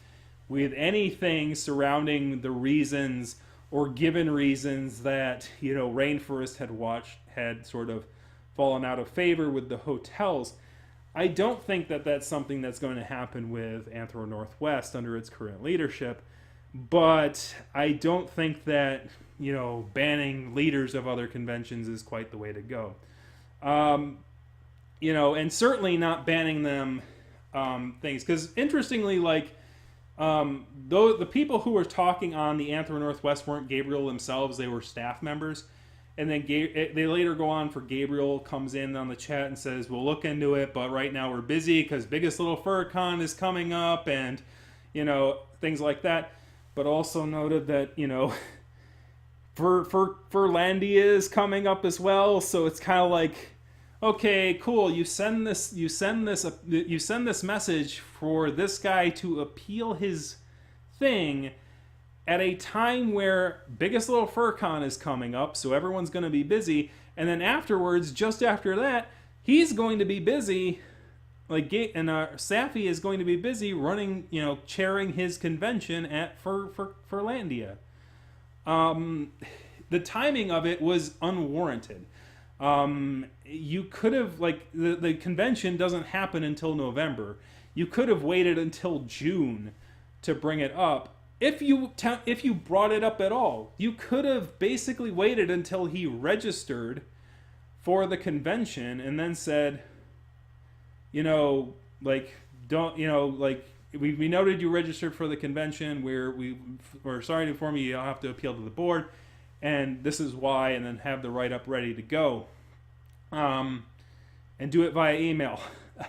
with anything surrounding the reasons or given reasons that rainforest had sort of fallen out of favor with the hotels. I don't think that that's something that's going to happen with Anthro Northwest under its current leadership, but I don't think that banning leaders of other conventions is quite the way to go. And certainly not banning them things, because interestingly, though the people who were talking on the Anthro Northwest weren't Gabriel themselves, they were staff members. And then they later go on for Gabriel comes in on the chat and says, "We'll look into it, but right now we're busy because Biggest Little Fur Con is coming up," and things like that. But also noted that Furlandia is coming up as well, so it's kind of like, okay, cool. You send this message for this guy to appeal his thing at a time where Biggest Little Fur Con is coming up, so everyone's going to be busy. And then afterwards, just after that, he's going to be busy, Safi is going to be busy running, chairing his convention at Furlandia. The timing of it was unwarranted. You could have, the convention doesn't happen until November. You could have waited until June to bring it up. If you brought it up at all, you could have basically waited until he registered for the convention and then said, we noted you registered for the convention. We're sorry to inform you you'll have to appeal to the board, and this is why, and then have the write-up ready to go. And do it via email.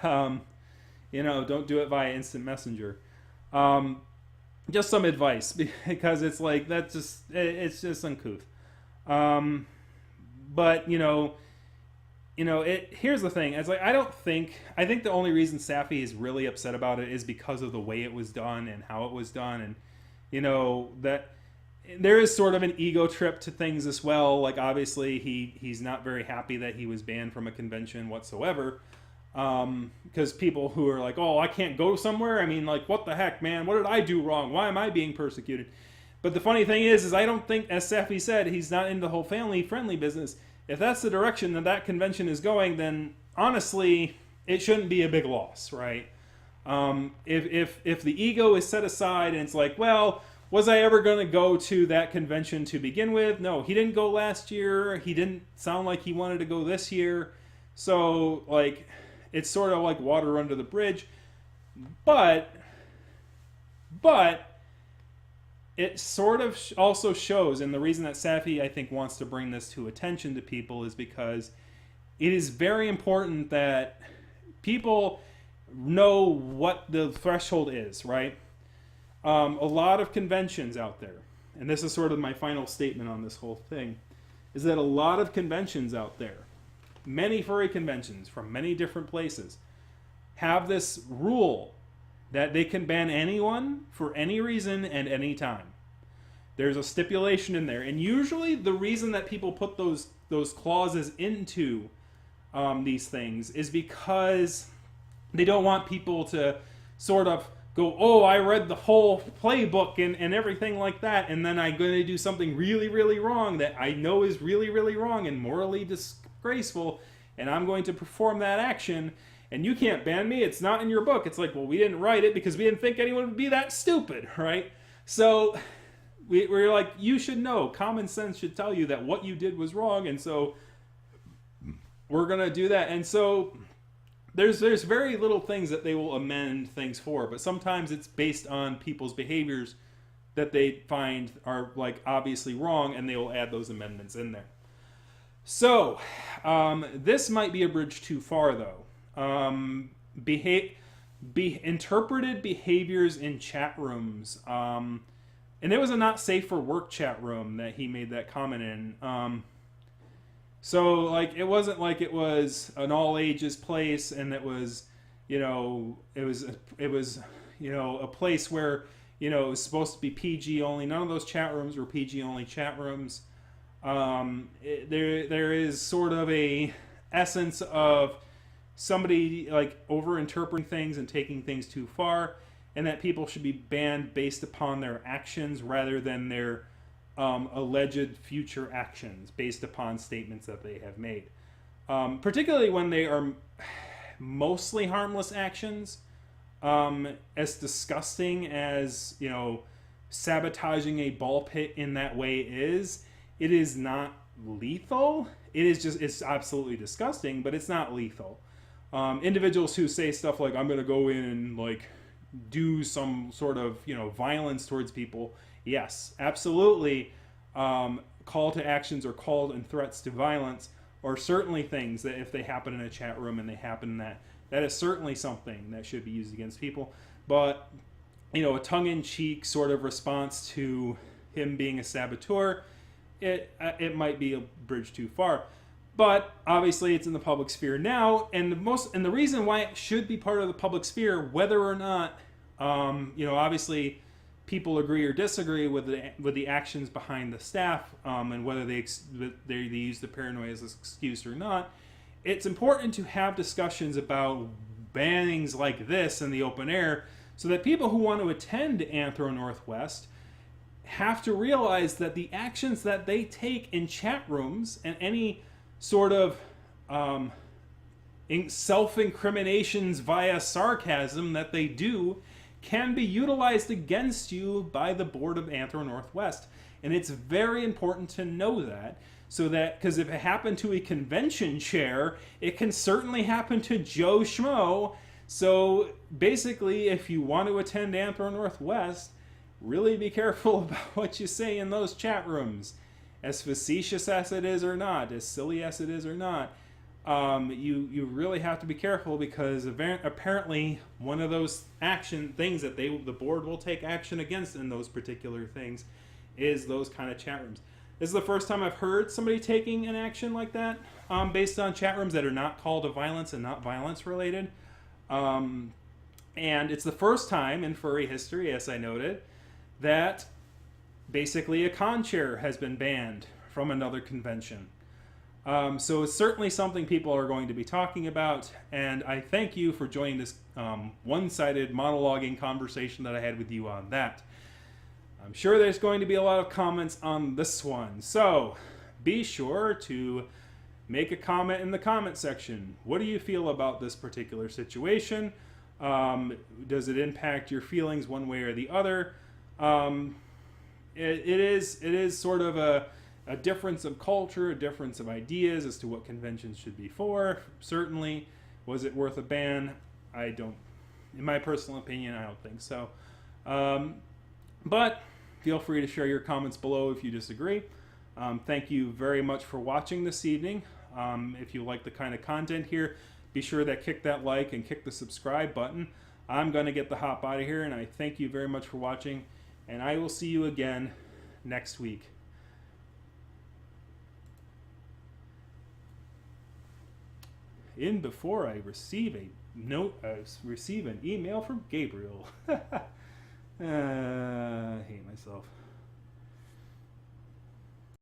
Don't do it via instant messenger. Just some advice, because it's it's just uncouth. But here's the thing. I think the only reason Safi is really upset about it is because of the way it was done and how it was done, and that there is sort of an ego trip to things as well. Obviously he's not very happy that he was banned from a convention whatsoever. Because people who are like, "Oh, I can't go somewhere." I mean, what the heck, man? What did I do wrong? Why am I being persecuted? But the funny thing is I don't think, as Safi said, he's not in the whole family-friendly business. If that's the direction that convention is going, then honestly, it shouldn't be a big loss, right? If the ego is set aside and it's like, well, was I ever going to go to that convention to begin with? No, he didn't go last year. He didn't sound like he wanted to go this year. So, it's sort of like water under the bridge. But it sort of also shows, and the reason that Safi, I think, wants to bring this to attention to people is because it is very important that people know what the threshold is, right? A lot of conventions out there, and this is sort of my final statement on this whole thing, is that a lot of conventions out there, many furry conventions from many different places, have this rule that they can ban anyone for any reason and any time. There's a stipulation in there, and usually the reason that people put those clauses into these things is because they don't want people to sort of go, oh, I read the whole playbook and everything like that, and then I'm going to do something really, really wrong that I know is really, really wrong and morally disgraceful, and I'm going to perform that action, and you can't ban me. It's not in your book. It's like, well, we didn't write it because we didn't think anyone would be that stupid, right? So we're like, you should know. Common sense should tell you that what you did was wrong, and so we're going to do that. And so there's very little things that they will amend things for, but sometimes it's based on people's behaviors that they find are like obviously wrong, and they will add those amendments in there. So this might be a bridge too far, though. Interpreted behaviors in chat rooms. And it was a not safe for work chat room that he made that comment in. So, like, it wasn't like it was an all ages place, and it was, it was, a place where, it was supposed to be PG only. None of those chat rooms were PG only chat rooms. There is sort of a essence of somebody like over interpreting things and taking things too far, and that people should be banned based upon their actions rather than their alleged future actions based upon statements that they have made. Particularly when they are mostly harmless actions, as disgusting as, sabotaging a ball pit in that way is, it is not lethal. It's absolutely disgusting, but it's not lethal. Individuals who say stuff like, I'm going to go in and like do some sort of, violence towards people. Yes, absolutely. Call to actions or call and threats to violence are certainly things that if they happen in a chat room and they happen in that is certainly something that should be used against people. But, a tongue-in-cheek sort of response to him being a saboteur, it might be a bridge too far. But obviously it's in the public sphere now, and the reason why it should be part of the public sphere, whether or not, obviously people agree or disagree with the actions behind the staff, and whether they use the paranoia as an excuse or not. It's important to have discussions about bannings like this in the open air, so that people who want to attend Anthro Northwest have to realize that the actions that they take in chat rooms and any sort of self-incriminations via sarcasm that they do can be utilized against you by the board of Anthro Northwest. And it's very important to know that, so that, because if it happened to a convention chair, it can certainly happen to Joe Schmo. So basically, if you want to attend Anthro Northwest, really be careful about what you say in those chat rooms. As facetious as it is or not, as silly as it is or not, you really have to be careful, because apparently one of those things that the board will take action against in those particular things is those kind of chat rooms. This is the first time I've heard somebody taking an action like that based on chat rooms that are not call to violence and not violence related. And it's the first time in furry history, as I noted, that basically a con chair has been banned from another convention. So it's certainly something people are going to be talking about, and I thank you for joining this one-sided monologuing conversation that I had with you on that. I'm sure there's going to be a lot of comments on this one, so be sure to make a comment in the comment section. What do you feel about this particular situation? Does it impact your feelings one way or the other? It is sort of a difference of culture, a difference of ideas as to what conventions should be for. Certainly, was it worth a ban? In my personal opinion, I don't think so. But feel free to share your comments below if you disagree. Thank you very much for watching this evening. If you like the kind of content here, be sure to kick that like and kick the subscribe button. I'm going to get the hop out of here, and I thank you very much for watching, and I will see you again next week. Before I receive a note, I receive an email from Gabriel. I hate myself.